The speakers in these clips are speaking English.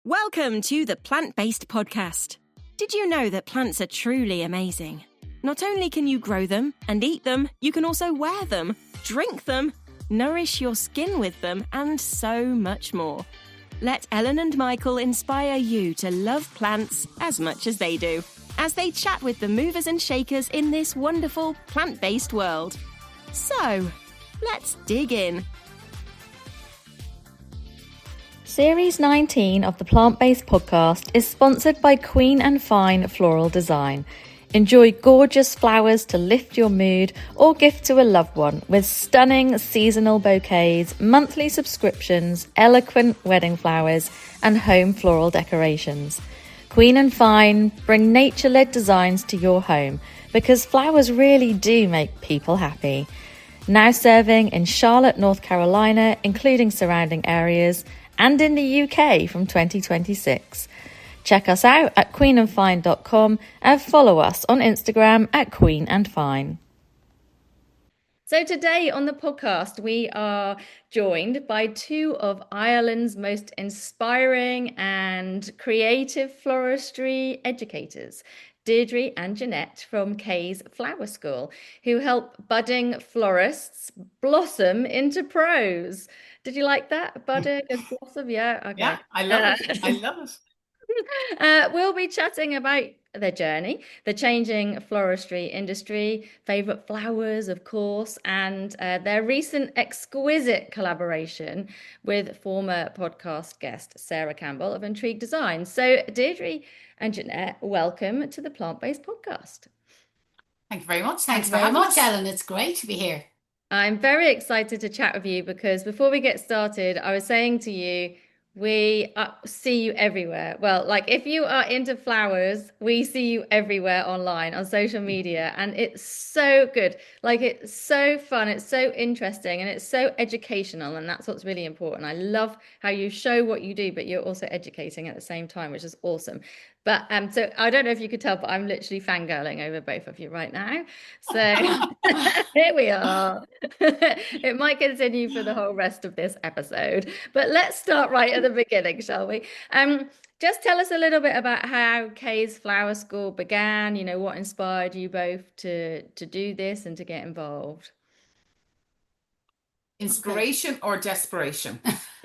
Welcome to the Plant-Based Podcast. Did you know that plants are truly amazing? Not only can you grow them and eat them, you can also wear them, drink them, nourish your skin with them, and so much more. Let Ellen and Michael inspire you to love plants as much as they do, as they chat with the movers and shakers in this wonderful plant-based world. So, let's dig in. Series 19 of the Plant-Based Podcast is sponsored by Queen and Fine Floral Design. Enjoy gorgeous flowers to lift your mood or gift to a loved one with stunning seasonal bouquets, monthly subscriptions, eloquent wedding flowers and home floral decorations. Queen and Fine bring nature-led designs to your home because flowers really do make people happy. Now serving in Charlotte, North Carolina, including surrounding areas, and in the UK from 2026. Check us out at queenandfine.com and follow us on Instagram at queenandfine. So today on the podcast, we are joined by two of Ireland's most inspiring and creative floristry educators, Deirdre and Janette from Kay's Flower School, who help budding florists blossom into pros. Did you like that? Budding and blossom? Yeah. Okay. Yeah, I love it. I love it. We'll be chatting about their journey, the changing floristry industry, favourite flowers, of course, and their recent exquisite collaboration with former podcast guest Sarah Campbell of Intrigue Design. So, Deirdre and Janette, welcome to the Plant-Based Podcast. Thank you very much. Thanks very much, Ellen. It's great to be here. I'm very excited to chat with you because before we get started, I was saying to you, we see you everywhere. Well, like if you are into flowers, we see you everywhere online on social media, and it's so good. Like it's so fun, it's so interesting, and it's so educational, and that's what's really important. I love how you show what you do, but you're also educating at the same time, which is awesome. But so I don't know if you could tell, but I'm literally fangirling over both of you right now. So here we are. It might continue for the whole rest of this episode, but let's start right at the beginning, shall we? Just tell us a little bit about how Kay's Flower School began. You know, what inspired you both to do this and to get involved? Inspiration or desperation?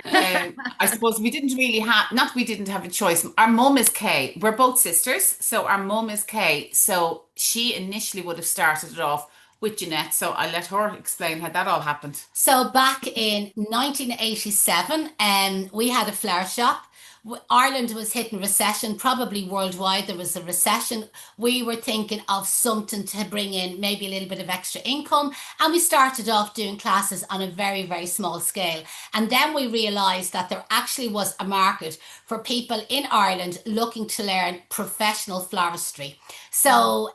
I suppose we didn't really have, not we didn't have a choice. Our mum is Kay. We're both sisters, so our mum is Kay. So she initially would have started it off with Janette. So I'll let her explain how that all happened. So back in 1987, we had a flower shop. Ireland was hitting recession, probably worldwide. There was a recession. We were thinking of something to bring in maybe a little bit of extra income. And we started off doing classes on a very, very small scale. And then we realized that there actually was a market for people in Ireland looking to learn professional floristry. So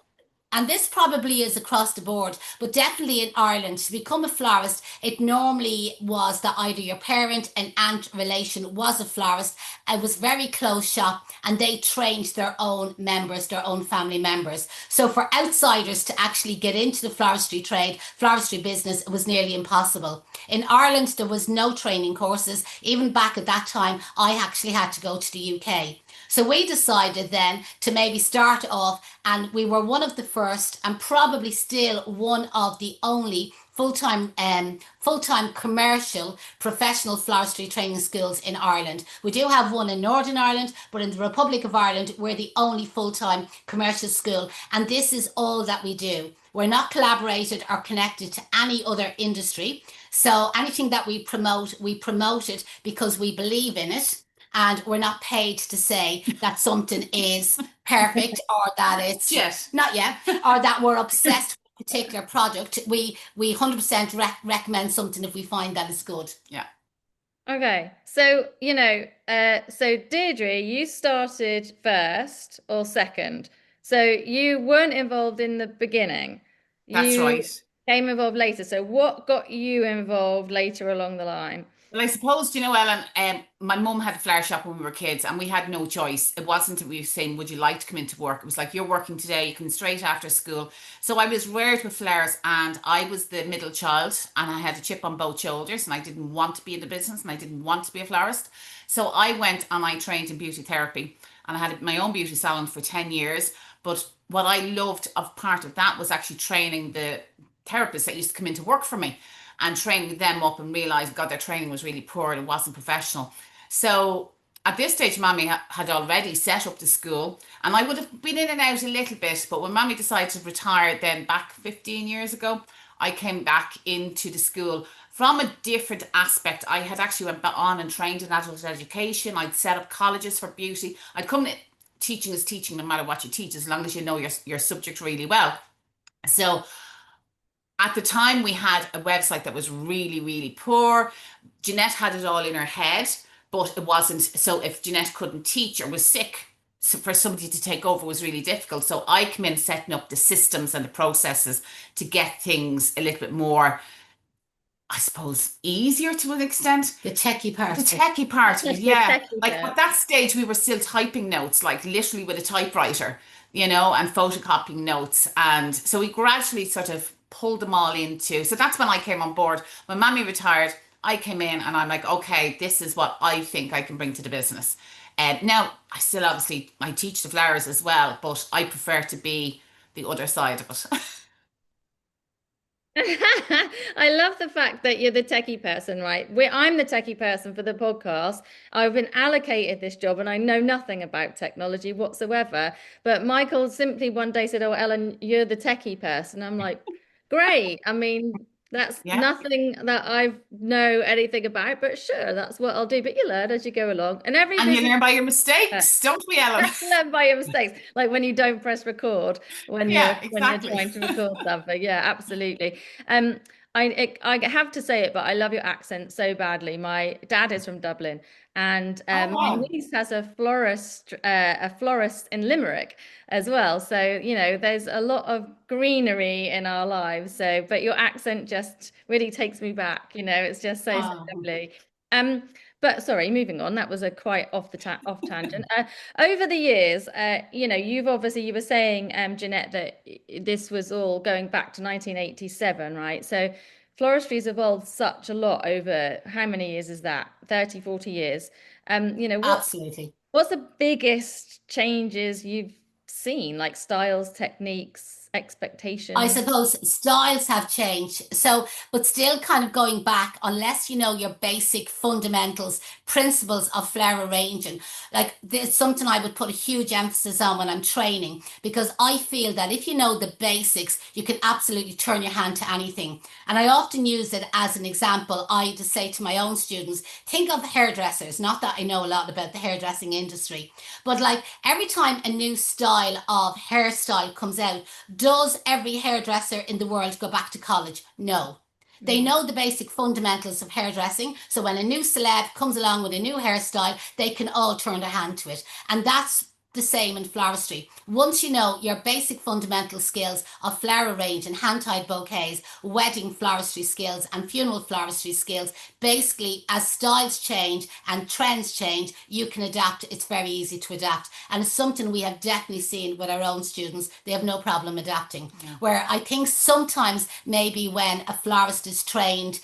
and this probably is across the board, but definitely in Ireland, to become a florist, it normally was that either your parent, an aunt relation was a florist. It was very close shop, and they trained their own members, their own family members. So for outsiders to actually get into the floristry trade, floristry business, it was nearly impossible. In Ireland, there was no training courses. Even back at that time, I actually had to go to the UK. So we decided then to maybe start off, and we were one of the first and probably still one of the only full-time commercial professional floristry training schools in Ireland. We do have one in Northern Ireland, but in the Republic of Ireland, we're the only full-time commercial school. And this is all that we do. We're not collaborated or connected to any other industry. So anything that we promote it because we believe in it. And we're not paid to say that something is perfect or that it's not yet, or that we're obsessed with a particular product. We 100% recommend something if we find that it's good. Yeah. Okay. So, so Deirdre, you started first or second. So you weren't involved in the beginning. That's right. Came involved later. So what got you involved later along the line? Well, I suppose, you know, Ellen, my mum had a flower shop when we were kids and we had no choice. It wasn't that we were saying, would you like to come into work? It was like, you're working today, you come straight after school. So I was reared with flowers and I was the middle child and I had a chip on both shoulders and I didn't want to be in the business and I didn't want to be a florist. So I went and I trained in beauty therapy and I had my own beauty salon for 10 years. But what I loved of part of that was actually training the therapists that used to come into work for me and training them up and realized, God, their training was really poor and it wasn't professional. So at this stage, Mommy had already set up the school, and I would have been in and out a little bit. But when Mommy decided to retire, then back 15 years ago, I came back into the school from a different aspect. I had actually went on and trained in adult education. I'd set up colleges for beauty. I'd come in, teaching is teaching no matter what you teach, as long as you know your subject really well. So at the time, we had a website that was really, really poor. Jeanette had it all in her head, but it wasn't. So if Jeanette couldn't teach or was sick, so for somebody to take over was really difficult. So I come in setting up the systems and the processes to get things a little bit more, I suppose, easier to an extent. The techie part. The techie part of it, yeah. Like bit. at that stage, we were still typing notes, like literally with a typewriter, you know, and photocopying notes. And so we gradually sort of pulled them all into. So that's when I came on board. When Mammy retired, I came in and I'm like, okay, this is what I think I can bring to the business. And now I still obviously I teach the flowers as well, but I prefer to be the other side of it. I love the fact that you're the techie person, right? I'm the techie person for the podcast. I've been allocated this job and I know nothing about technology whatsoever. But Michael simply one day said, "Oh, Ellen, you're the techie person." I'm like, great. I mean, that's Yeah. nothing that I know anything about, but sure, that's what I'll do. But you learn as you go along. And every And you business learn by your mistakes, don't we, Ellen? learn by your mistakes, like when you don't press record when you're Yeah, exactly. trying to record something. Yeah, absolutely. um I have to say it, but I love your accent so badly. My dad is from Dublin, and Oh, my wow. niece has a florist in Limerick as well. So you know, there's a lot of greenery in our lives. So, but your accent just really takes me back. You know, it's just so Oh. lovely. Um, but sorry, moving on. That was a quite off tangent. Over the years, you know, you were saying, Jeanette, that this was all going back to 1987, right? So floristry's evolved such a lot over how many years is that? 30, 40 years. You know, Absolutely. what's the biggest changes you've seen, like styles, techniques, I expectations? suppose styles have changed. So, but still kind of going back, unless you know your basic fundamentals, principles of flower arranging, like there's something I would put a huge emphasis on when I'm training, because I feel that if you know the basics, you can absolutely turn your hand to anything. And I often use it as an example. I just say to my own students, think of hairdressers, not that I know a lot about the hairdressing industry, but like every time a new style of hairstyle comes out, does every hairdresser in the world go back to college? No. They know the basic fundamentals of hairdressing. So when a new celeb comes along with a new hairstyle, they can all turn their hand to it. And that's the same in floristry. Once you know your basic fundamental skills of flower arranging, hand-tied bouquets, wedding floristry skills, and funeral floristry skills, basically as styles change and trends change, you can adapt. It's very easy to adapt. And it's something we have definitely seen with our own students. They have no problem adapting. Yeah. Where I think sometimes maybe when a florist is trained,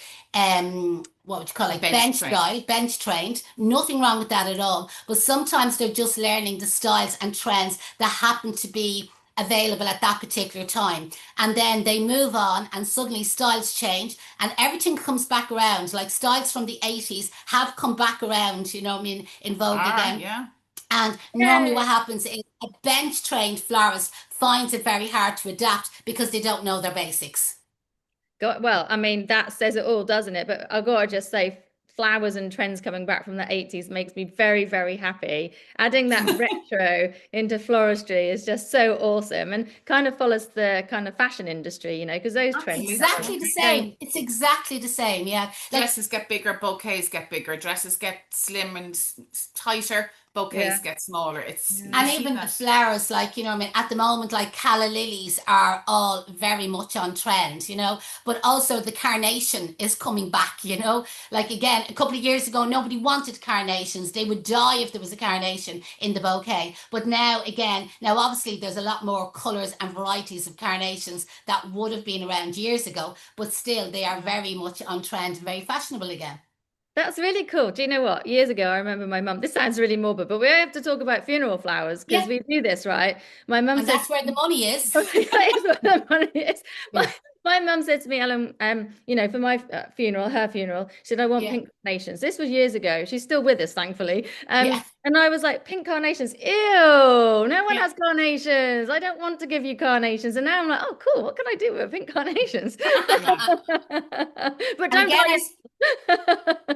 what would you call it? Bench trained. Nothing wrong with that at all. But sometimes they're just learning the styles and trends that happen to be available at that particular time. And then they move on and suddenly styles change and everything comes back around. Like styles from the 80s have come back around, you know what I mean, in vogue again. Yeah. And normally what happens is a bench trained florist finds it very hard to adapt because they don't know their basics. Well, I mean, that says it all, doesn't it? But I've got to just say, flowers and trends coming back from the 80s makes me very, very happy. Adding that retro into floristry is just so awesome and kind of follows the kind of fashion industry, you know, because those trends. Exactly the same. It's exactly the same, yeah. Dresses get bigger, bouquets get bigger, dresses get slim and tighter, bouquets get smaller. It's And even the flowers, like, you know, I mean, at the moment, like calla lilies are all very much on trend, you know, but also the carnation is coming back, you know. Like, again, a couple of years ago, nobody wanted carnations. They would die if there was a carnation in the bouquet. But now, again, now obviously there's a lot more colours and varieties of carnations that would have been around years ago, but still they are very much on trend, very fashionable again. That's really cool. Do you know what? Years ago, I remember my mum, this sounds really morbid, but we have to talk about funeral flowers because Yeah. we do this, right? My mum And said, that's where the money is. that is where the money is. Yeah. My mum said to me, Ellen, you know, for my funeral, her funeral, she said, I want Yeah. pink carnations. This was years ago. She's still with us, thankfully. Yeah. And I was like, pink carnations, ew, no one Yeah. has carnations. I don't want to give you carnations. And now I'm like, oh, cool. What can I do with pink carnations? But don't buy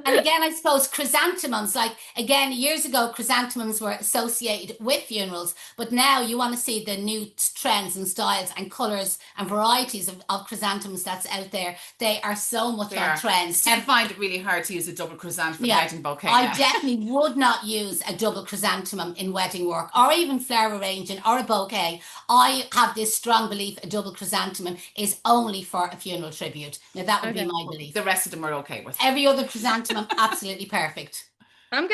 And again, I suppose chrysanthemums, like again, years ago, chrysanthemums were associated with funerals, but now you want to see the new trends and styles and colours and varieties of chrysanthemums that's out there. They are so much on trend. I find it really hard to use a double chrysanthemum wedding bouquet. I definitely would not use a double chrysanthemum in wedding work or even flower arranging or a bouquet. I have this strong belief a double chrysanthemum is only for a funeral tribute. Now, that would be my belief. The rest of them are okay with. Every other chrysanthemum, absolutely perfect. I'm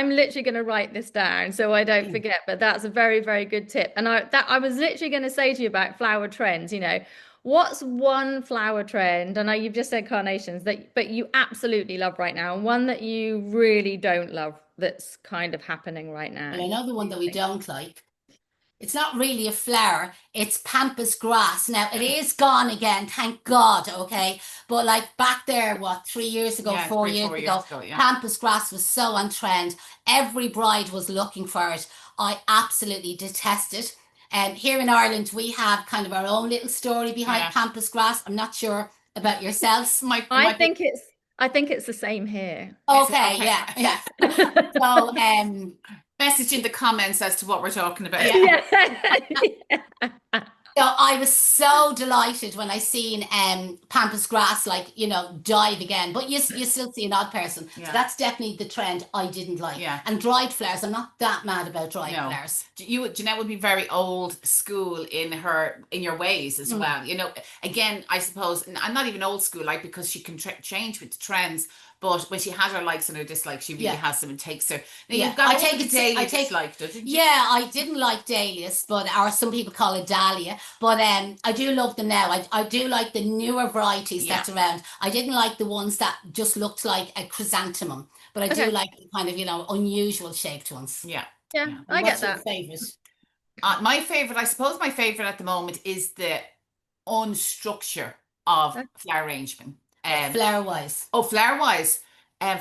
literally going to write this down so I don't forget, but that's a very, very good tip. And I was literally going to say to you about flower trends, you know, what's one flower trend? I know you've just said carnations but you absolutely love right now, and one that you really don't love that's kind of happening right now. And I know the one that we don't like. It's not really a flower, it's pampas grass. Now, it is gone again, thank God, okay? But like back there, 3 years ago, 4 years ago, pampas grass was so on trend. Every bride was looking for it. I absolutely detest it. And here in Ireland, we have kind of our own little story behind pampas grass. I'm not sure about yourselves. I think it's the same here. Okay, yeah. So, message in the comments as to what we're talking about. So I was so delighted when I seen pampas grass, like, you know, dive again. But you still see an odd person. So that's definitely the trend I didn't like. And dried flowers, I'm not that mad about dried flowers. Janette would be very old school in your ways as well. You know, again, I suppose, I'm not even old school, like, because she can change with the trends. But when she has her likes and her dislikes, she really has them and takes her. Now, you've got dahlia disliked, didn't you? Yeah, I didn't like dahlias, or some people call it dahlia. But I do love them now. I do like the newer varieties that's around. I didn't like the ones that just looked like a chrysanthemum. But I do like the kind of, you know, unusual shaped ones. Yeah, I get that. What's your favourite? My favourite, I suppose my favourite at the moment is the unstructure of flower arrangement. Flower-wise. Flower-wise, a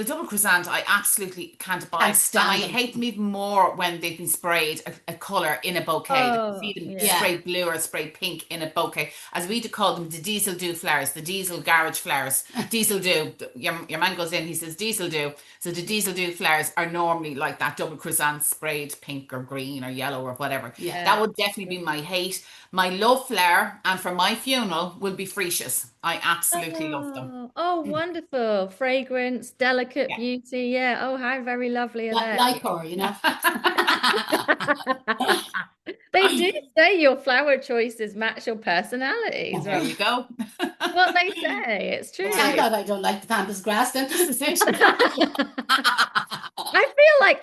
double chrysanth I absolutely can't buy. And I hate them even more when they've been sprayed a colour in a bouquet. You see them sprayed blue or sprayed pink in a bouquet. As we call them, the diesel do flowers, the diesel garage flowers. Diesel do. Your man goes in, he says diesel do. So the diesel do flowers are normally like that double chrysanth sprayed pink or green or yellow or whatever. That would definitely be my hate. My love flower, and for my funeral, will be freesias. I absolutely love them. Oh, wonderful. Fragrance, delicate beauty. Yeah. Oh, how very lovely are they? Like her, you know. They do say your flower choices match your personalities. Well, there you go. What they say. It's true. Thank God I don't like the pampas grass then. I feel like,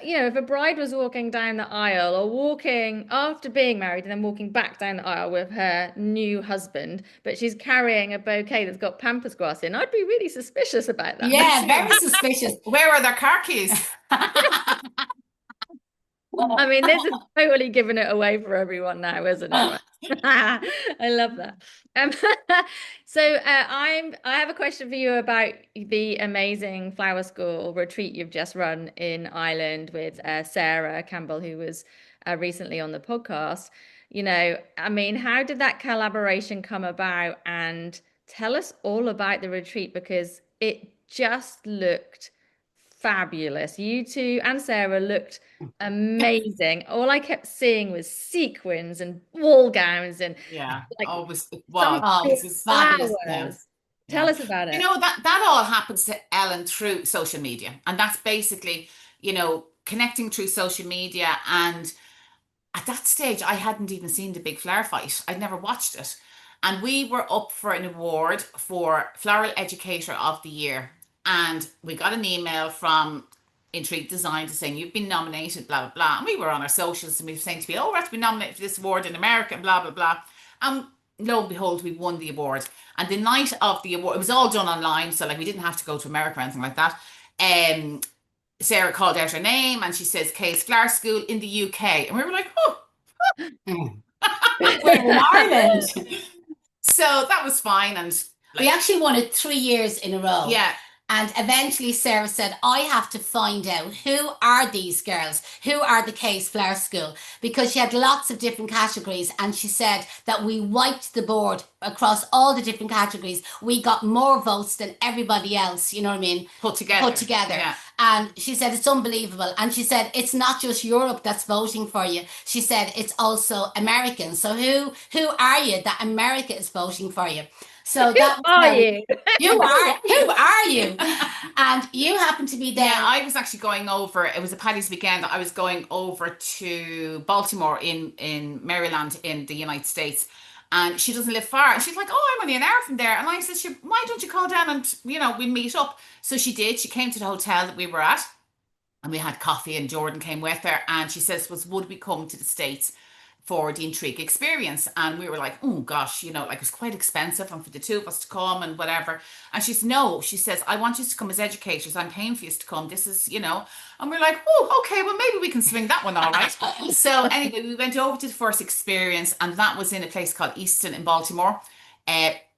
you know, if a bride was walking down the aisle or walking after being married and then walking back down the aisle with her new husband, but she's carrying a bouquet that's got pampas grass in, I'd be really suspicious about that. Yeah, very suspicious. Where are their car keys? I mean, this is totally giving it away for everyone now, isn't it? I love that. So I have a question for you about the amazing flower school retreat you've just run in Ireland with Sarah Campbell, who was recently on the podcast. You know, I mean, how did that collaboration come about? And tell us all about the retreat, because it just looked fabulous. You two and Sarah looked amazing. All I kept seeing was sequins and ball gowns and it was fabulous. Tell us about it. You know, that all happens to Ellen through social media, and that's basically, connecting through social media. And at that stage, I hadn't even seen the big flower fight. I'd never watched it. And we were up for an award for Floral Educator of the Year. And we got an email from Intrigue Design to saying, you've been nominated, blah, blah, blah. And we were on our socials and we were saying to me, we're to be nominated for this award in America, blah, blah, blah. And lo and behold, we won the award. And the night of the award, it was all done online. So like we didn't have to go to America or anything like that. Sarah called out her name and she says, Case Flower School in the UK. And we were like, We're in Ireland. So that was fine. And we actually won it 3 years in a row. Yeah. And eventually Sarah said, I have to find out who are these girls? Who are the Case Flower School? Because she had lots of different categories. And she said that we wiped the board across all the different categories. We got more votes than everybody else, you know what I mean? Put together. Yeah. And she said, it's unbelievable. And she said, it's not just Europe that's voting for you. She said, it's also Americans. So who are you that America is voting for you? So that you? Who are you? And you happen to be there. Yeah, I was actually going over. It was a Paddy's weekend. I was going over to Baltimore in Maryland in the United States, and she doesn't live far. And she's like, "Oh, I'm only an hour from there." And I said, "Why don't you call down and we meet up?" So she did. She came to the hotel that we were at, and we had coffee. And Jordan came with her, and she says, "Would we come to the States for the Intrigue experience?" And we were like, oh gosh, like it was quite expensive and for the two of us to come and whatever. And she's no, she says, I want you to come as educators. I'm paying for you to come. This is, and we're like, oh, okay, well, maybe we can swing that one all right. So anyway, we went over to the first experience, and that was in a place called Easton in Baltimore.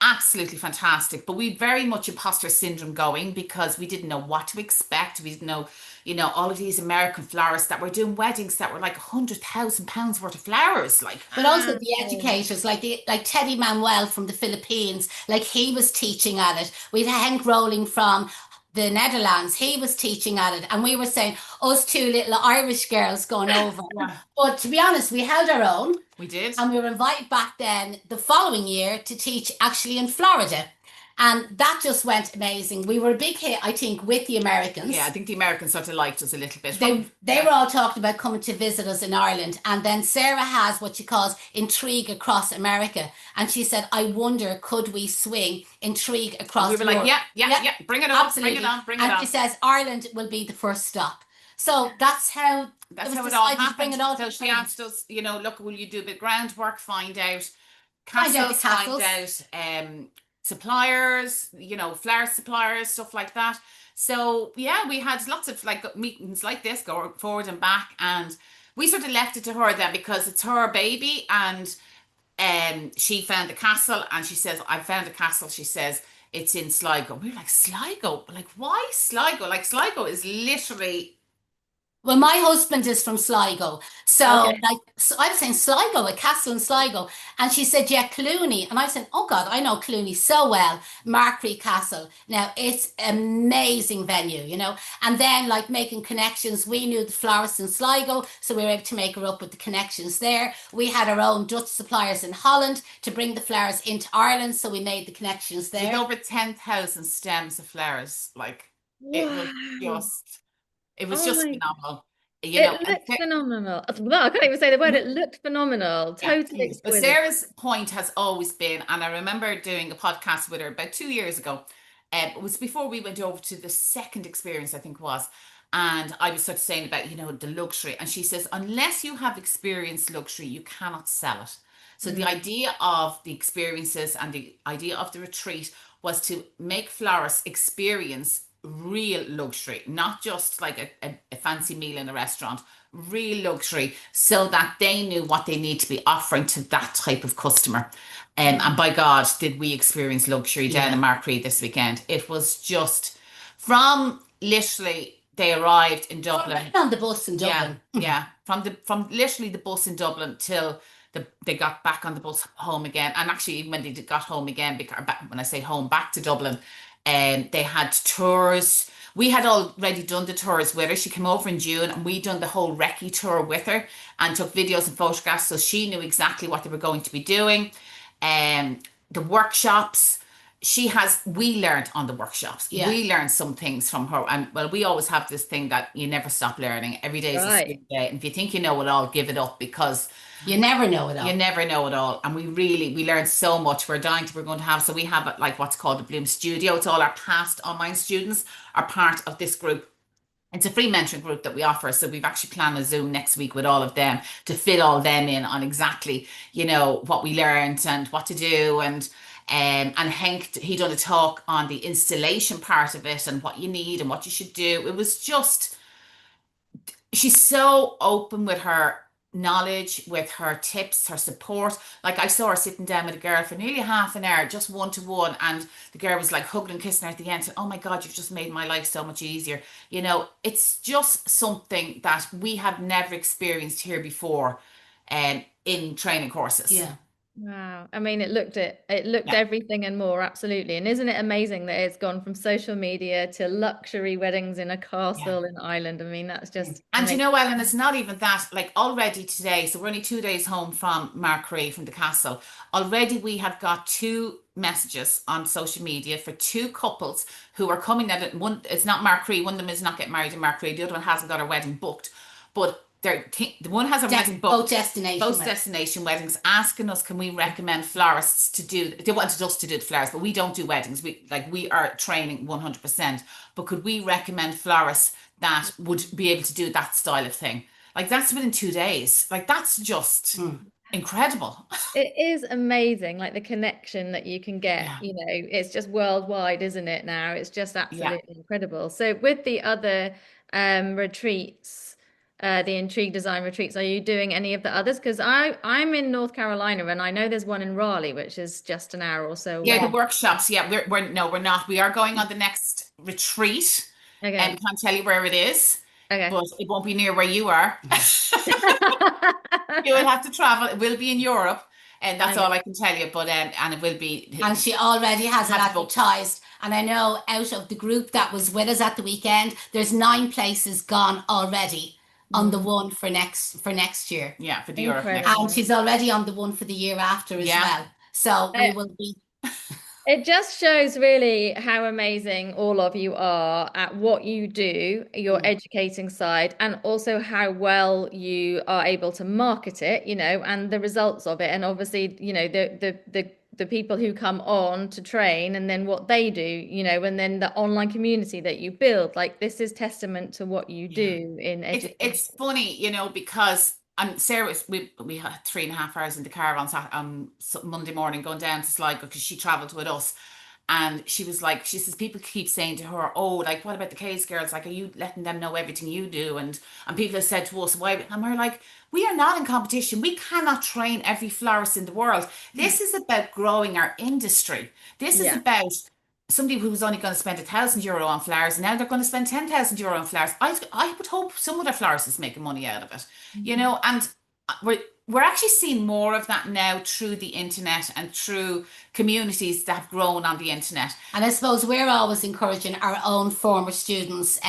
Absolutely fantastic. But we very much imposter syndrome going because we didn't know what to expect. We didn't know, all of these American florists that were doing weddings that were like £100,000 worth of flowers. But also the educators, like Teddy Manuel from the Philippines, like he was teaching at it. We had Henk Rowling from the Netherlands, he was teaching at it. And we were saying, us two little Irish girls going over. Yeah. But to be honest, we held our own. We did. And we were invited back then the following year to teach actually in Florida. And that just went amazing. We were a big hit, I think, with the Americans. Yeah, I think the Americans sort of liked us a little bit. They were all talking about coming to visit us in Ireland. And then Sarah has what she calls Intrigue Across America. And she said, I wonder, could we swing Intrigue across Europe? We were Europe? like, yeah, bring it on, absolutely. bring it on. And she says, Ireland will be the first stop. So that's how it all happened. Bring it all so she asked us, look, will you do a bit of groundwork, find out castles, find out suppliers, flower suppliers, stuff like that. So yeah, we had lots of meetings like this, going forward and back, and we sort of left it to her then because it's her baby. And she found the castle, and she says, I found a castle. She says, it's in Sligo. We're like, Sligo? Like, why Sligo? Like, Sligo is literally... Well, my husband is from Sligo. So, Okay. so I was saying Sligo, a castle in Sligo. And she said, yeah, Clooney. And I said, oh God, I know Clooney so well. Markree Castle. Now, it's amazing venue, And then making connections, we knew the florist in Sligo. So we were able to make her up with the connections there. We had our own Dutch suppliers in Holland to bring the flowers into Ireland. So we made the connections there. With over 10,000 stems of flowers. It was just phenomenal. It looked phenomenal. Well, I can't even say the word. It looked phenomenal. Totally exquisite. But Sarah's point has always been, and I remember doing a podcast with her about 2 years ago. It was before we went over to the second experience, I think it was. And I was sort of saying about, the luxury. And she says, unless you have experienced luxury, you cannot sell it. So the idea of the experiences and the idea of the retreat was to make florists experience real luxury, not just like a fancy meal in a restaurant, real luxury, so that they knew what they need to be offering to that type of customer. And by God, did we experience luxury down in Markree this weekend. It was just from literally they arrived in Dublin. On the bus in Dublin. Yeah. From literally the bus in Dublin till they got back on the bus home again. And actually, even when they got home again, because when I say home, back to Dublin, they had tours. We had already done the tours with her. She came over in June and we done the whole recce tour with her and took videos and photographs, so she knew exactly what they were going to be doing. The workshops, we learned on the workshops. Yeah. We learned some things from her. And well, we always have this thing that you never stop learning. Every day is a school Right. day. And if you think you know it all, give it up, because You never know it you all. never know it all. And we learned so much. We're going to have, so we have like what's called the Bloom Studio. It's all our past online students are part of this group. It's a free mentoring group that we offer. So we've actually planned a Zoom next week with all of them to fit all them in on exactly, what we learned and what to do. And Henk, he done a talk on the installation part of it and what you need and what you should do. It was just, she's so open with her knowledge, with her tips, her support. Like I saw her sitting down with a girl for nearly half an hour, just one to one, and the girl was like hugging and kissing her at the end, saying, "Oh my God, you've just made my life so much easier." It's just something that we have never experienced here before, in training courses. Yeah. Wow. I mean, it looked Yeah. everything and more, absolutely. And isn't it amazing that it's gone from social media to luxury weddings in a Yeah. castle in Ireland? I mean, that's just And amazing. Ellen, it's not even that, like already today, so we're only 2 days home from Markree, from the castle. Already we have got two messages on social media for two couples who are coming at it. One, it's not Markree, one of them is not getting married in Markree, the other one hasn't got her wedding booked. But the one has a wedding booked, both destination weddings, asking us, can we recommend florists to do, they wanted us to do the flowers, but we don't do weddings. We are training 100%, but could we recommend florists that would be able to do that style of thing? Like that's within 2 days. Like that's just incredible. It is amazing, like the connection that you can get, Yeah. it's just worldwide, isn't it now? It's just Yeah. absolutely incredible. So with the other retreats, the Intrigue Design retreats, are you doing any of the others? Because I'm in North Carolina and I know there's one in Raleigh, which is just an hour or so Yeah, away. the workshops. Yeah, we're no, we're not. We are going on the next retreat, and Okay. can't tell you where it is, Okay. but it won't be near where you are. You will have to travel. It will be in Europe, and that's Okay. all I can tell you. But and it will be. And she already has it Has booked. advertised. And I know out of the group that was with us at the weekend, there's 9 places gone already on the one for next year. Yeah, for the Europe next. And Incredible. she's already on the one for the year after as Yeah. well. So we Uh, will be. It just shows really how amazing all of you are at what you do, your educating side, and also how well you are able to market it, and the results of it. And obviously, the people who come on to train and then what they do, and then the online community that you build. Like this is testament to what you Yeah. do in education. It's funny, because Sarah we had 3.5 hours in the car on Monday morning going down to Sligo because she travelled with us. And she was like, she says, people keep saying to her, "Oh, like, what about the case girls? Like, are you letting them know everything you do?" And people have said to us, "Why?" And we're like, we are not in competition. We cannot train every florist in the world. This is about growing our industry. This is Yeah. about somebody who was only going to spend €1,000 on flowers. Now they're going to spend €10,000 on flowers. I would hope some other florists is making money out of it, and we're actually seeing more of that now through the internet and through communities that have grown on the internet. And I suppose we're always encouraging our own former students,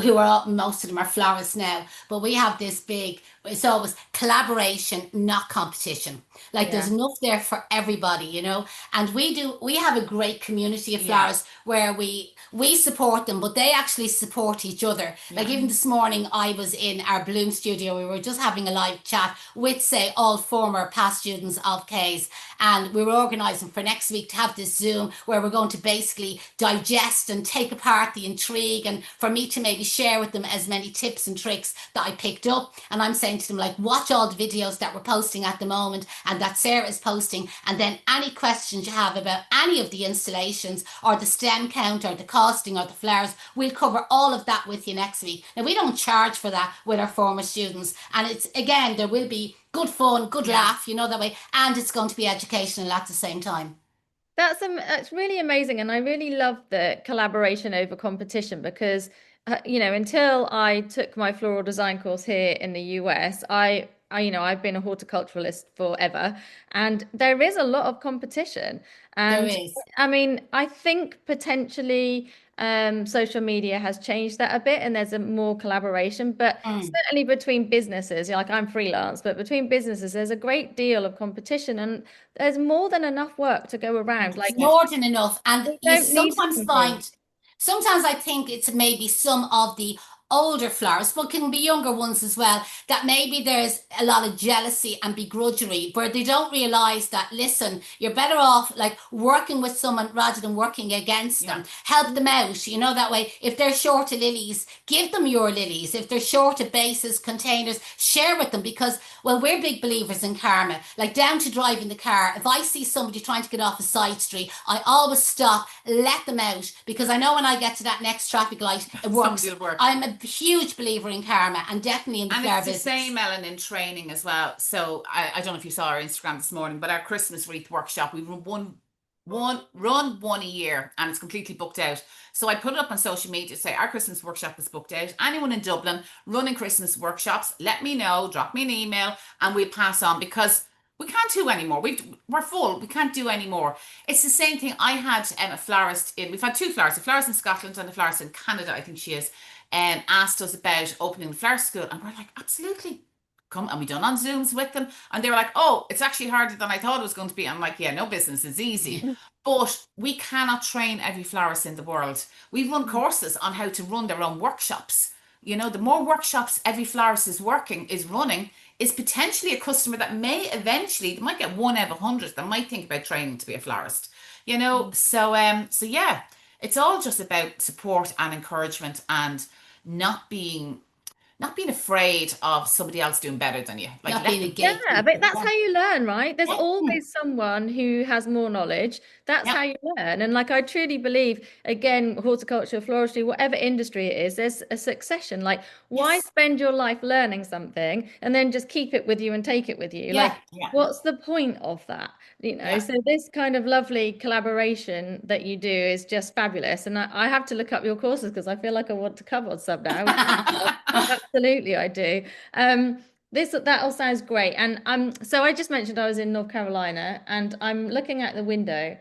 who are most of them are florists now, but we have this big, it's always collaboration, not competition. Like there's enough there for everybody, and we have a great community of flowers where we support them, but they actually support each other. Like even this morning I was in our Bloom studio, we were just having a live chat with, say, all former past students of K's, and we were organising for next week to have this Zoom where we're going to basically digest and take apart the intrigue, and for me to maybe share with them as many tips and tricks that I picked up. And I'm saying to them, like, watch all the videos that we're posting at the moment and that Sarah is posting, and then any questions you have about any of the installations or the stem count or the costing or the flowers, we'll cover all of that with you next week. Now we don't charge for that with our former students, and it's, again, there will be good fun, good laugh, that way, and it's going to be educational at the same time. That's really amazing, and I really love the collaboration over competition because, until I took my floral design course here in the US, I've been a horticulturalist forever, and there is a lot of competition. And There is. I mean, I think potentially Social media has changed that a bit, and there's a more collaboration. But certainly between businesses, like I'm freelance, but between businesses, there's a great deal of competition, and there's more than enough work to go around. Like More than enough. And we you don't need sometimes 20. find, sometimes I think it's maybe some of the older flowers, but can be younger ones as well, that maybe there's a lot of jealousy and begrudgery where they don't realize that, listen, you're better off like working with someone rather than working against them. Help them out, you know, that way. If they're short of lilies, give them your lilies. If they're short of bases, containers, share with them because, well, we're big believers in karma. Like down to driving the car, if I see somebody trying to get off a side street, I always stop, let them out because I know when I get to that next traffic light, it works. I'm a huge believer in karma and definitely in the flower business. And it's the same, Ellen, in training as well. So I don't know if you saw our Instagram this morning, but our Christmas wreath workshop, we run one a year and it's completely booked out. So I put it up on social media to say our Christmas workshop is booked out. Anyone in Dublin running Christmas workshops, let me know, drop me an email and we'll pass on because we can't do anymore. We're full. We can't do anymore. It's the same thing. I had a florist we've had two florists, a florist in Scotland and a florist in Canada, I think she is, asked us about opening the flower school. And we're like, absolutely. Come. And we done on Zooms with them. And they were like, oh, it's actually harder than I thought it was going to be. I'm like, yeah, no business is easy. But we cannot train every florist in the world. We run courses on how to run their own workshops. You know, the more workshops every florist is running, is potentially a customer that may eventually, they might get one out of 100 that might think about training to be a florist, you know. So yeah, it's all just about support and encouragement and not being afraid of somebody else doing better than you. Like, not being a gatekeeper. Yeah, but that's how you learn, right? There's always someone who has more knowledge. That's how you learn. And like I truly believe, again, horticulture, floristry, whatever industry it is, there's a succession. Like, why spend your life learning something and then just keep it with you and take it with you? Like, what's the point of that? You know, so this kind of lovely collaboration that you do is just fabulous. And I have to look up your courses because I feel like I want to cover some now. Absolutely, I do. That all sounds great. And so I just mentioned I was in North Carolina and I'm looking out the window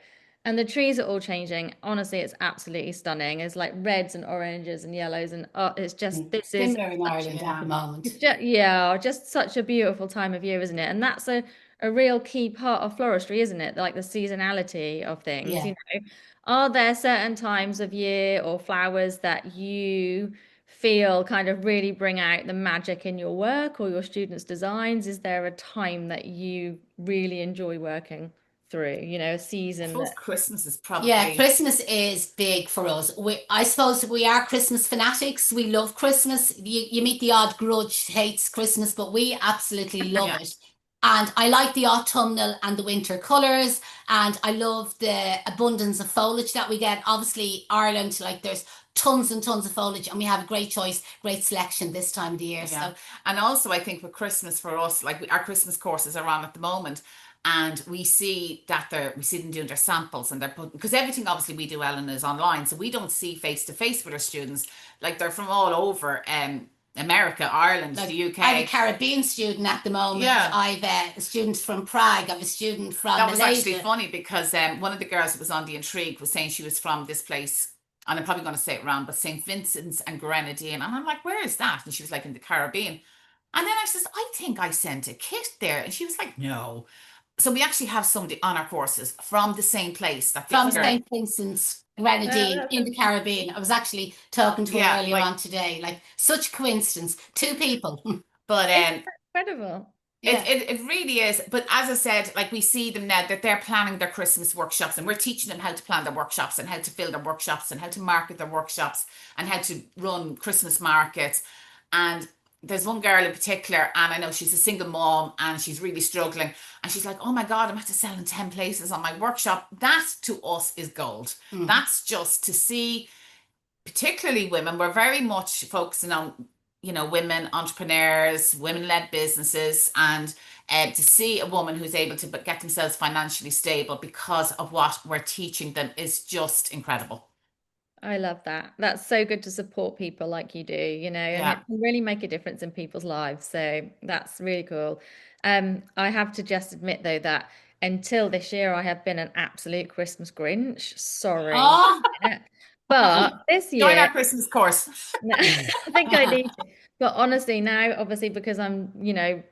and the trees are all changing. Honestly, it's absolutely stunning. It's like reds and oranges and yellows and it's just this is similar in Ireland at the moment. Just such a beautiful time of year, isn't it? And that's a real key part of floristry, isn't it? Like the seasonality of things. You know, are there certain times of year or flowers that you feel kind of really bring out the magic in your work or your students' designs? Is there a time that you really enjoy working through, you know, a season? Christmas is probably Christmas is big for us. I suppose we are Christmas fanatics. We love Christmas. You meet the odd grudge hates Christmas, but we absolutely love it. And I like the autumnal and the winter colours, and I love the abundance of foliage that we get. Obviously, Ireland, like there's tons and tons of foliage, and we have a great choice, great selection this time of the year. So, and also I think with Christmas for us, like our Christmas courses are on at the moment, and we see them doing their samples and they're putting, because everything obviously we do, Ellen, is online, so we don't see face to face with our students. Like they're from all over. America, Ireland, like, the UK. I have a Caribbean student at the moment. I've students from Prague. I have a student from That was Malaysia. Actually funny because one of the girls that was on the Intrigue was saying she was from this place, and I'm probably going to say it wrong, but St. Vincent's and Grenadine. And I'm like, where is that? And she was like, in the Caribbean. And then I says, I think I sent a kit there. And she was like, no. So we actually have somebody on our courses from the same place. From St. Vincent's, Grenadine, in the Caribbean. I was actually talking to her earlier on today. Like, such coincidence. Two people. But it's incredible. It really is. But as I said, like we see them now that they're planning their Christmas workshops, and we're teaching them how to plan their workshops and how to fill their workshops and how to market their workshops and how to run Christmas markets. And there's one girl in particular, and I know she's a single mom and she's really struggling. And she's like, oh my God, I'm have to sell in 10 places on my workshop. That to us is gold. That's just to see, particularly women, we're very much focusing on, you know, women entrepreneurs, women-led businesses, and to see a woman who's able to get themselves financially stable because of what we're teaching them is just incredible. I love that. That's so good to support people like you do, you know, and it can really make a difference in people's lives. So that's really cool. I have to just admit though that until this year I have been an absolute Christmas Grinch. Sorry. But this Join year, our Christmas course. I think I need to. But honestly, now, obviously, because I'm,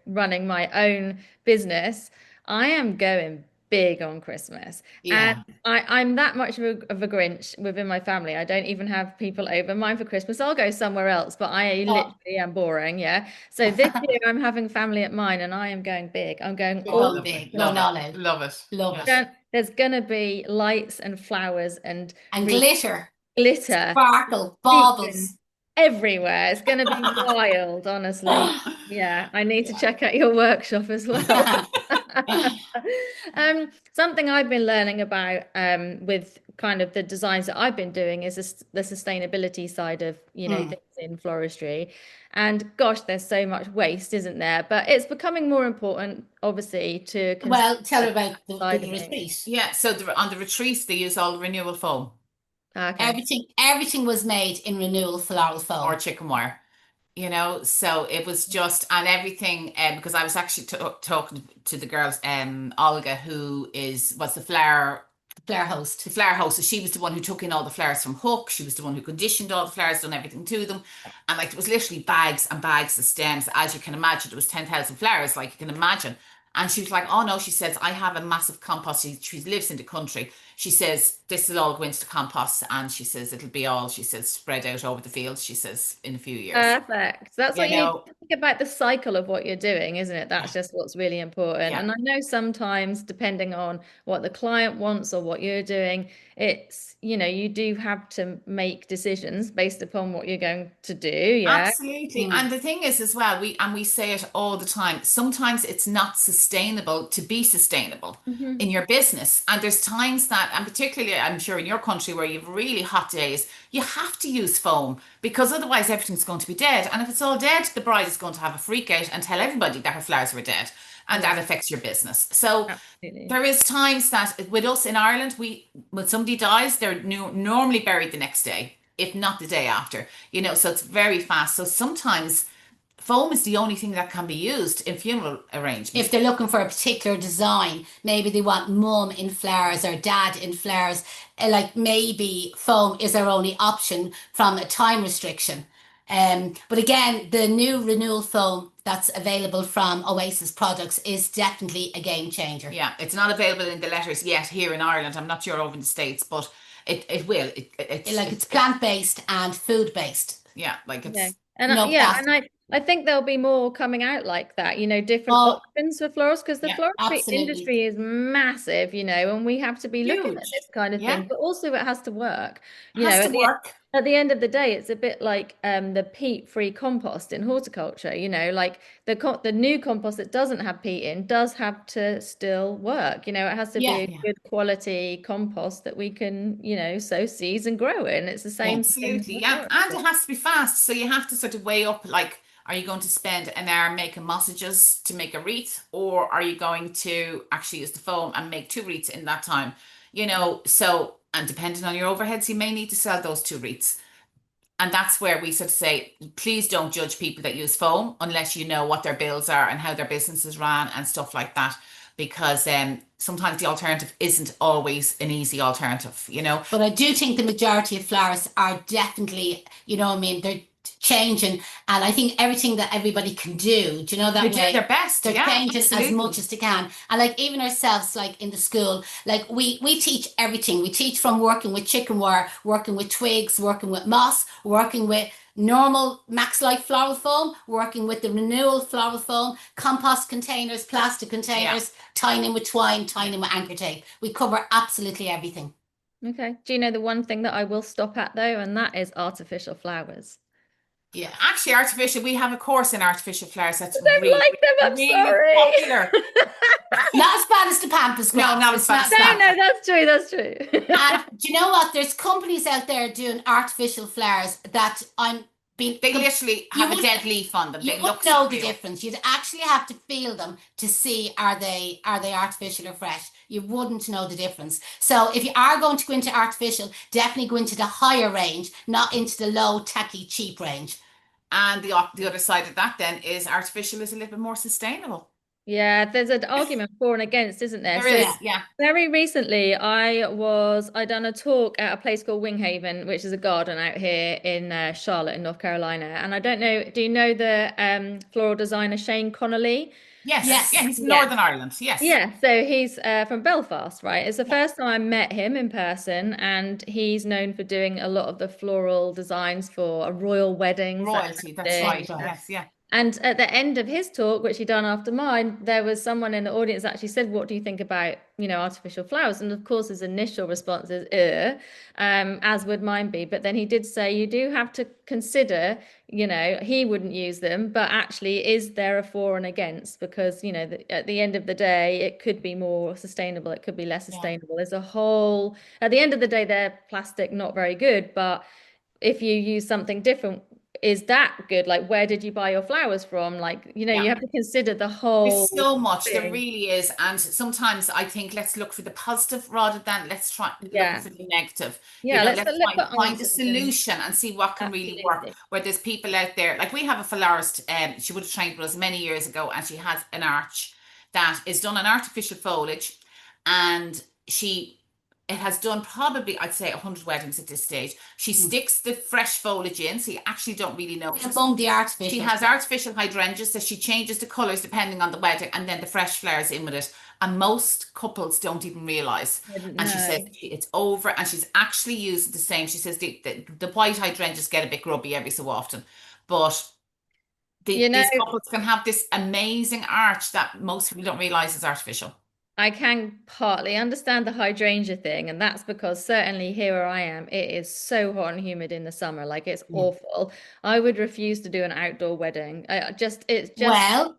running my own business, I am going big on Christmas. And Yeah. I'm that much of a Grinch within my family. I don't even have people over mine for Christmas. I'll go somewhere else, but I Oh, literally am boring. Yeah. So this year I'm having family at mine and I am going big. I'm going you're all going Lovely. big, Love going it. all out. Love it. Love Yeah. it. there's gonna be lights and flowers and And glitter, glitter, sparkle, sequins baubles. everywhere. It's going to be wild, honestly. Yeah, I need to check out your workshop as well. Something I've been learning about with kind of the designs that I've been doing is the sustainability side of, Mm. things in floristry. And gosh, there's so much waste, isn't there? But it's becoming more important, obviously, to consider Well, tell her that about the side of things. retreat. Yeah, so on the retreats, they use all renewal foam Okay. Everything was made in renewal floral or foam. chicken wire. So it was just, and everything, because I was actually talking to the girls, Olga, who was Blair host. the flower host. So she was the one who took in all the flowers from Hook. She was the one who conditioned all the flowers, done everything to them. And like, it was literally bags and bags of stems. As you can imagine, it was 10,000 flowers, like you can imagine. And she was like, oh no, she says, I have a massive compost. She lives in the country. She says, this will all go into the compost. And she says, it'll be all, she says, spread out over the fields, she says, in a few years. Perfect. That's You what you need to know, think about the cycle of what you're doing, isn't it? yeah, That's just what's really important. yeah. And I know sometimes, depending on what the client wants or what you're doing, it's, you do have to make decisions based upon what you're going to do. Yeah. Absolutely. Mm. And the thing is as well, we say it all the time. Sometimes it's not sustainable to be sustainable Hmm. in your business. And there's times that, and particularly I'm sure in your country where you have really hot days, you have to use foam because otherwise everything's going to be dead. And if it's all dead, the bride is going to have a freak out and tell everybody that her flowers were dead. And Yeah, that affects your business. So absolutely. there is times that with us in Ireland, when somebody dies, they're normally buried the next day, if not the day after. So it's very fast. So sometimes foam is the only thing that can be used in funeral If arrangements. they're looking for a particular design, maybe they want mum in flowers or dad in flowers, like maybe foam is their only option from a time restriction. But again, the new renewal foam that's available from Oasis Products is definitely a game changer. Yeah, it's not available in the letters yet here in Ireland. I'm not sure over in the States, but it will. Like it's plant-based and food-based. Yeah, like Yeah. it's And No yeah, and plastic. I think there'll be more coming out like that, different Oh, options for florists because the yeah, floristry absolutely. industry is massive, and we have to be looking at huge. this kind of Yeah, thing, but also it has to work. has to work. At the end of the day, it's a bit like the peat-free compost in horticulture, like the new compost that doesn't have peat in does have to still work. It has to be Yeah, a Yeah. good quality compost that we can, sow seeds and grow in. It's the yeah. same thing Absolutely, for yeah. And floristry. it has to be fast. So you have to sort of weigh up like, are you going to spend an hour making messages to make a wreath, or are you going to actually use the foam and make two wreaths in that time? So, and depending on your overheads, you may need to sell those two wreaths. And that's where we sort of say, please don't judge people that use foam unless you know what their bills are and how their businesses ran and stuff like that. Because sometimes the alternative isn't always an easy alternative. But I do think the majority of flowers are definitely, what I mean, they're changing. And I think everything that everybody can do you know They're that doing their way? best. They're Yeah, changing as much absolutely. as they can. And like even ourselves, like in the school, like we teach everything. We teach from working with chicken wire, working with twigs, working with moss, working with normal Max Life floral foam, working with the renewal floral foam, compost containers, plastic Yeah, containers, tying in with twine, tying yeah. in with anchor tape. We cover absolutely everything. Okay. Do you know the one thing that I will stop at though, and that is artificial flowers. Yeah. Actually, artificial, we have a course in artificial flowers that's I don't really, like them, I'm really sorry. popular. Not as bad as the pampas No, grass. not as It's bad not as as No, bad. no, that's true, that's true. And do you know what? There's companies out there doing artificial flowers that I'm being. They literally You have a wouldn't. dead leaf on them. You They look wouldn't know the surreal. difference. You'd actually have to feel them to see are they artificial or fresh. You wouldn't know the difference. So if you are going to go into artificial, definitely go into the higher range, not into the low, tacky, cheap range. And the other side of that then is artificial is a little bit more sustainable. Yeah, there's an argument for and against, isn't there? There So is, yeah. very recently, I done a talk at a place called Winghaven, which is a garden out here in Charlotte, in North Carolina. And I don't know, do you know the floral designer Shane Connolly? Yes, yeah, Yes. he's in Yeah. Northern Ireland. Yes. Yeah, so he's from Belfast, right? It's the Yeah. first time I met him in person, and he's known for doing a lot of the floral designs for royal weddings, that kind Royalty, of that's thing. right. Yes, yeah. And at the end of his talk, which he done after mine, there was someone in the audience that actually said, "What do you think about, artificial flowers?" And of course, his initial response is, as would mine be. But then he did say, you do have to consider, he wouldn't use them, but actually, is there a for and against? Because, at the end of the day, it could be more sustainable, it could be less Yeah. sustainable. At the end of the day, they're plastic, not very good, but if you use something different, is that good? Like, where did you buy your flowers from? Like, Yeah. you have to consider the whole There's so much, there thing. really is. And sometimes I think let's look for the positive rather than let's try looking Yeah. for the negative. Yeah, let's Let's look for find a answers and solution and see what can really work. absolutely. Where there's people out there, like we have a florist, she would have trained with us many years ago, and she has an arch that is done in artificial foliage, and it has done probably, I'd say, 100 weddings at this stage. She sticks the fresh foliage in, so you actually don't really know. Among the artificial. She has artificial hydrangeas, so she changes the colours depending on the wedding, and then the fresh flowers in with it. And most couples don't even realise. I didn't And she says know. it's over, and she's actually using the same. She says the white hydrangeas get a bit grubby every so often, but You know, these couples can have this amazing arch that most people don't realise is artificial. I can partly understand the hydrangea thing, and that's because certainly here where I am, it is so hot and humid in the summer, like it's Yeah. awful. I would refuse to do an outdoor wedding. It's just Well,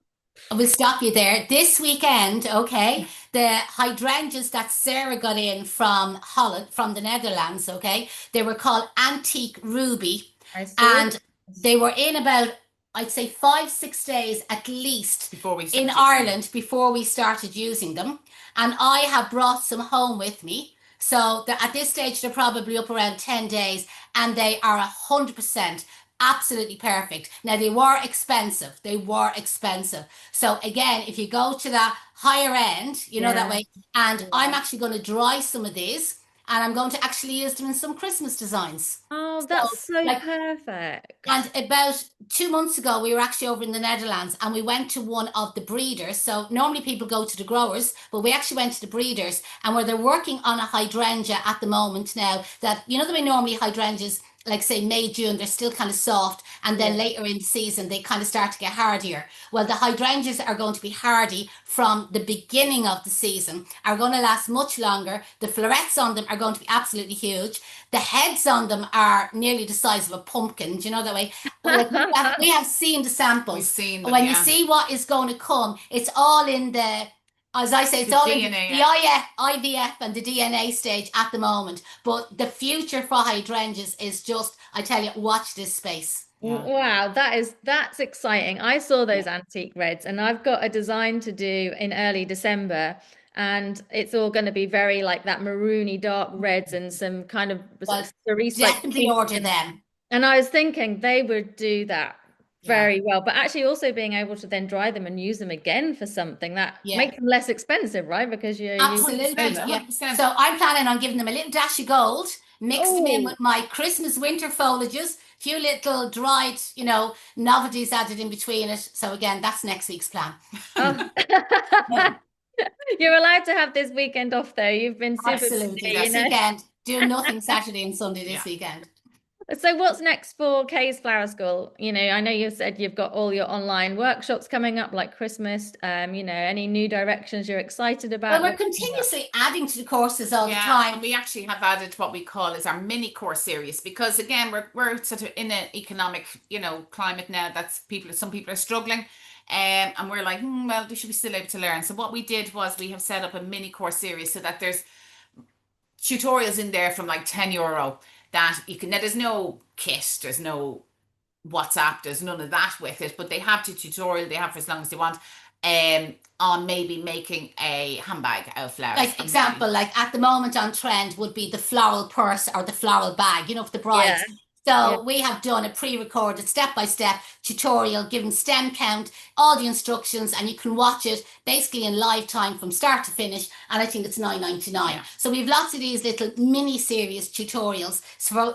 I will stop you there. This weekend, okay, the hydrangeas that Sarah got in from Holland, from the Netherlands, okay, they were called Antique Ruby, I saw. and they were in about, I'd say, 5, 6 days at least Before we in started. Ireland before we started using them. And I have brought some home with me. So at this stage, they're probably up around 10 days, and they are 100% absolutely perfect. Now, they were expensive. They were expensive. So again, if you go to that higher end, that Yeah. way, and Yeah. I'm actually going to dry some of these, and I'm going to actually use them in some Christmas designs. Oh, So, that's so like, perfect. and about 2 months ago, we were actually over in the Netherlands, and we went to one of the breeders. So normally people go to the growers, but we actually went to the breeders, and where they're working on a hydrangea at the moment now, that the way normally hydrangeas, like say May, June, they're still kind of soft, and then Yeah. later in the season they kind of start to get hardier. Well, the hydrangeas are going to be hardy from the beginning of the season, are going to last much longer. The florets on them are going to be absolutely huge. The heads on them are nearly the size of a pumpkin. Do you know that way? Like, we have seen the samples. We've seen them, When you yeah. see what is going to come, it's all in the, as I say, it's The all in DNA, the IVF and the DNA stage at the moment. But the future for hydrangeas is just, I tell you, watch this space. Yeah. Wow, that's exciting. I saw those antique reds, and I've got a design to do in early December, and it's all going to be very like that maroony dark reds and some kind of Well, cerise like definitely pink. order them. And I was thinking they would do that Yeah. very well, but actually also being able to then dry them and use them again for something that Yeah. makes them less expensive, right? Because you're using Absolutely. them. Yeah. 100%. So I'm planning on giving them a little dash of gold, mix them in Oh. with my Christmas winter foliages, few little dried, novelties added in between it. So again, that's next week's plan. Oh. You're allowed to have this weekend off though. You've been super Absolutely. busy, This weekend, doing nothing Saturday and Sunday this Yeah. weekend. So what's next for Kay's Flower School? I know you said you've got all your online workshops coming up like Christmas. Any new directions you're excited about? Well, we're continuously adding to the courses all the Yeah, time. and we actually have added what we call is our mini course series, because again we're sort of in an economic climate now that's some people are struggling, and we're like well, we should be still able to learn. So what we did was we have set up a mini course series so that there's tutorials in there from like €10 that you can. Now there's no kit, there's no WhatsApp, there's none of that with it, but they have the tutorial they have for as long as they want. On maybe making a handbag out of flowers. Like example, like at the moment on trend would be the floral purse or the floral bag, for the brides. Yeah. So we have done a pre-recorded step-by-step tutorial giving stem count, all the instructions, and you can watch it basically in live time from start to finish. And I think it's $9.99. Yeah. So we have lots of these little mini-series tutorials,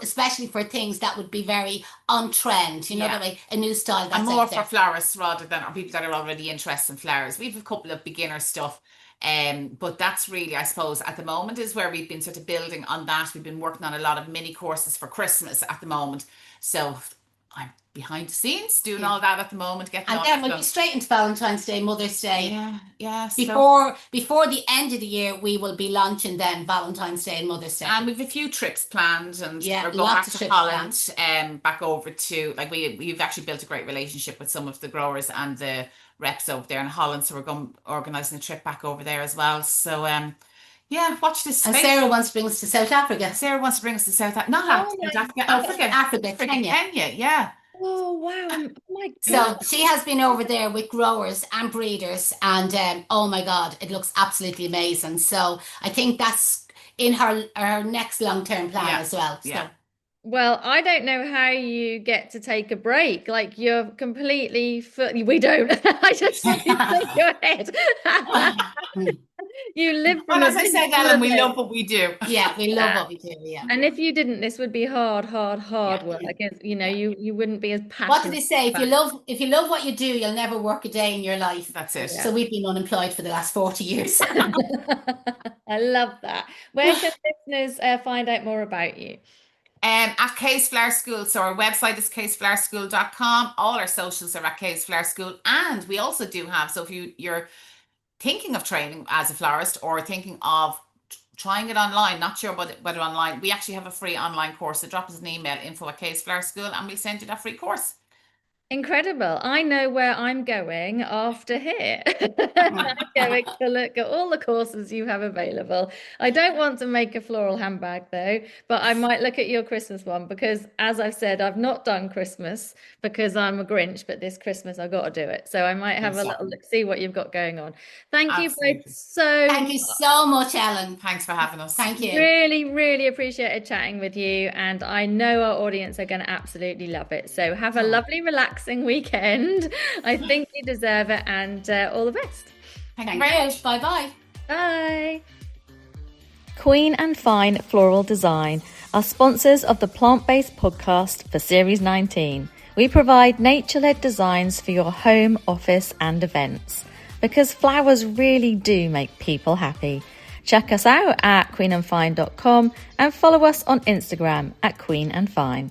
especially for things that would be very on trend, you know, that way, a new style that's and more out for there. florists rather than people that are already interested in flowers. We have a couple of beginner stuff. But that's really, I suppose, at the moment is where we've been sort of building on that. We've been working on a lot of mini courses for Christmas at the moment. So I'm behind the scenes doing all that at the moment. Getting And then we'll be straight into Valentine's Day, Mother's Day. Yeah. Before the end of the year, we will be launching then Valentine's Day and Mother's Day. And we've a few trips planned, and we're going back to Holland, back over to, like, we've actually built a great relationship with some of the growers and the reps over there in Holland, so we're going organising a trip back over there as well. So watch this space. And Sarah wants to bring us to South Africa. South Africa, not Africa, Kenya, yeah. Oh wow! Oh my God. So she has been over there with growers and breeders, and oh my God, it looks absolutely amazing. So I think that's in her next long-term plan as well. Yeah. So. Well, I don't know how you get to take a break. Like, you're completely we don't. I just think go ahead. You live from as I say that, and we love what we do. Yeah, we love what we do. Yeah. And if you didn't, this would be hard work. You know, you wouldn't be as passionate. What do they say? If you love what you do, you'll never work a day in your life. That's it. So we've been unemployed for the last 40 years. I love that. Where can listeners find out more about you? At Kay's Flower School. So our website is kaysflowerschool.com. All our socials are at Kay's Flower School. And we also do have, so if you're thinking of training as a florist or thinking of trying it online, not sure whether online, we actually have a free online course. So drop us an email, info@kaysflowerschool, and we'll send you that free course. Incredible. I know where I'm going after here. I'm going to look at all the courses you have available. I don't want to make a floral handbag though, but I might look at your Christmas one because, as I've said, I've not done Christmas because I'm a Grinch, but this Christmas I've got to do it. So I might have a little look, see what you've got going on. Thank you both so much. Thank you so much, Ellen. Thanks for having us. Thank you. Really, really appreciated chatting with you. And I know our audience are going to absolutely love it. So have a lovely, relaxing weekend. I think you deserve it, and all the best. Thank you very much. Bye-bye. Bye. Queen and Fine Floral Design are sponsors of the Plant-Based Podcast for Series 19. We provide nature-led designs for your home, office and events because flowers really do make people happy. Check us out at queenandfine.com and follow us on Instagram at queenandfine.